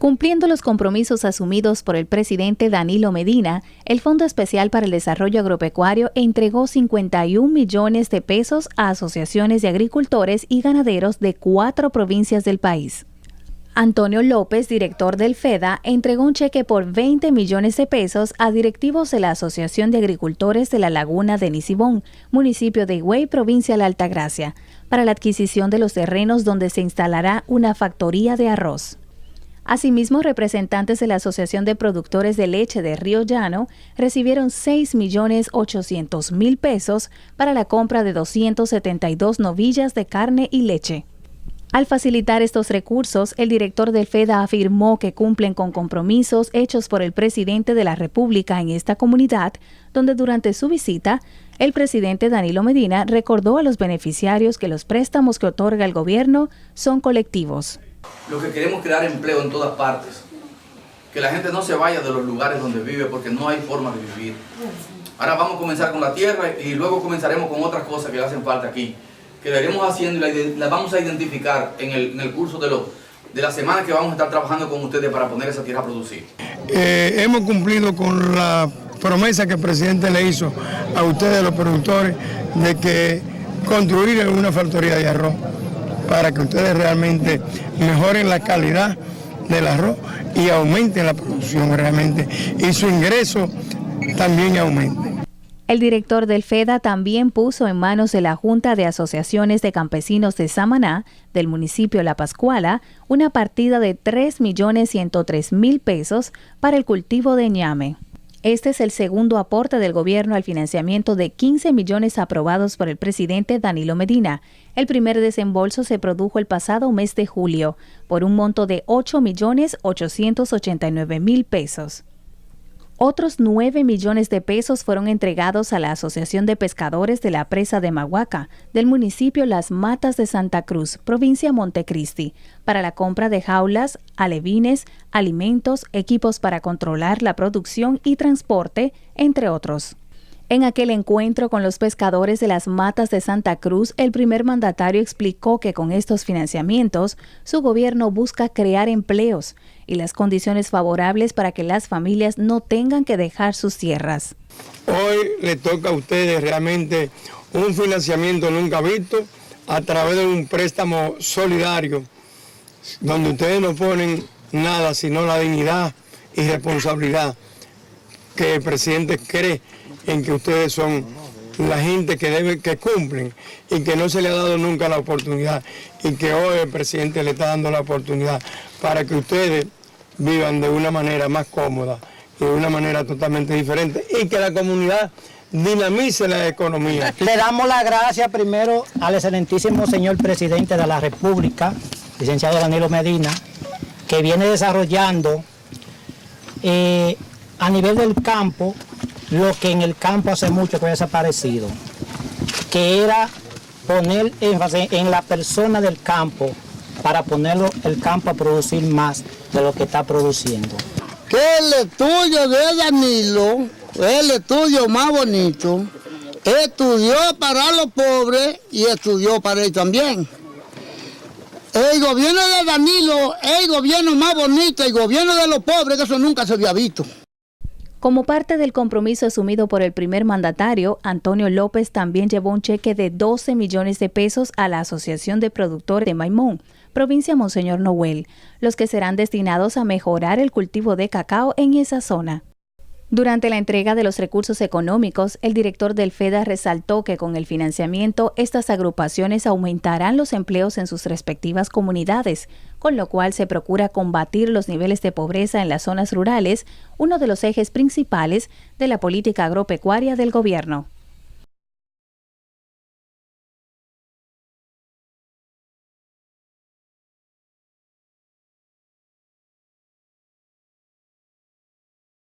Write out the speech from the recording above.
Cumpliendo los compromisos asumidos por el presidente Danilo Medina, el Fondo Especial para el Desarrollo Agropecuario entregó 51 millones de pesos a asociaciones de agricultores y ganaderos de 4 provincias del país. Antonio López, director del FEDA, entregó un cheque por 20 millones de pesos a directivos de la Asociación de Agricultores de la Laguna de Nisibón, municipio de Higüey, provincia de la Altagracia, para la adquisición de los terrenos donde se instalará una factoría de arroz. Asimismo, representantes de la Asociación de Productores de Leche de Río Llano recibieron 6.800.000 pesos para la compra de 272 novillas de carne y leche. Al facilitar estos recursos, el director del FEDA afirmó que cumplen con compromisos hechos por el presidente de la República en esta comunidad, donde durante su visita, el presidente Danilo Medina recordó a los beneficiarios que los préstamos que otorga el gobierno son colectivos. Lo que queremos es crear empleo en todas partes, que la gente no se vaya de los lugares donde vive porque no hay forma de vivir. Ahora vamos a comenzar con la tierra y luego comenzaremos con otras cosas que le hacen falta aquí, que la iremos haciendo y las vamos a identificar en el curso de la semana que vamos a estar trabajando con ustedes para poner esa tierra a producir. Hemos cumplido con la promesa que el presidente le hizo a ustedes los productores de que construir una factoría de arroz para que ustedes realmente mejoren la calidad del arroz y aumenten la producción realmente y su ingreso también aumente. El director del FEDA también puso en manos de la Junta de Asociaciones de Campesinos de Samaná, del municipio La Pascuala, una partida de 3.103.000 pesos para el cultivo de ñame. Este es el segundo aporte del gobierno al financiamiento de 15 millones aprobados por el presidente Danilo Medina. El primer desembolso se produjo el pasado mes de julio, por un monto de 8.889.000 pesos. Otros 9 millones de pesos fueron entregados a la Asociación de Pescadores de la Presa de Mahuaca, del municipio Las Matas de Santa Cruz, provincia Montecristi, para la compra de jaulas, alevines, alimentos, equipos para controlar la producción y transporte, entre otros. En aquel encuentro con los pescadores de Las Matas de Santa Cruz, el primer mandatario explicó que con estos financiamientos, su gobierno busca crear empleos y las condiciones favorables para que las familias no tengan que dejar sus tierras. Hoy le toca a ustedes realmente un financiamiento nunca visto a través de un préstamo solidario, donde ustedes no ponen nada sino la dignidad y responsabilidad que el presidente cree en que ustedes son la gente que cumplen y que no se le ha dado nunca la oportunidad y que hoy el presidente le está dando la oportunidad para que ustedes vivan de una manera más cómoda y de una manera totalmente diferente y que la comunidad dinamice la economía. Le damos las gracias primero al excelentísimo señor presidente de la República, licenciado Danilo Medina, que viene desarrollando a nivel del campo lo que en el campo hace mucho que ha desaparecido, que era poner énfasis en la persona del campo para ponerlo el campo a producir más de lo que está produciendo. Que el estudio de Danilo es el estudio más bonito. Estudió para los pobres y estudió para él también. El gobierno de Danilo es el gobierno más bonito, el gobierno de los pobres, que eso nunca se había visto. Como parte del compromiso asumido por el primer mandatario, Antonio López también llevó un cheque de 12 millones de pesos a la Asociación de Productores de Maimón, provincia Monseñor Noel, los que serán destinados a mejorar el cultivo de cacao en esa zona. Durante la entrega de los recursos económicos, el director del FEDA resaltó que con el financiamiento, estas agrupaciones aumentarán los empleos en sus respectivas comunidades, con lo cual se procura combatir los niveles de pobreza en las zonas rurales, uno de los ejes principales de la política agropecuaria del gobierno.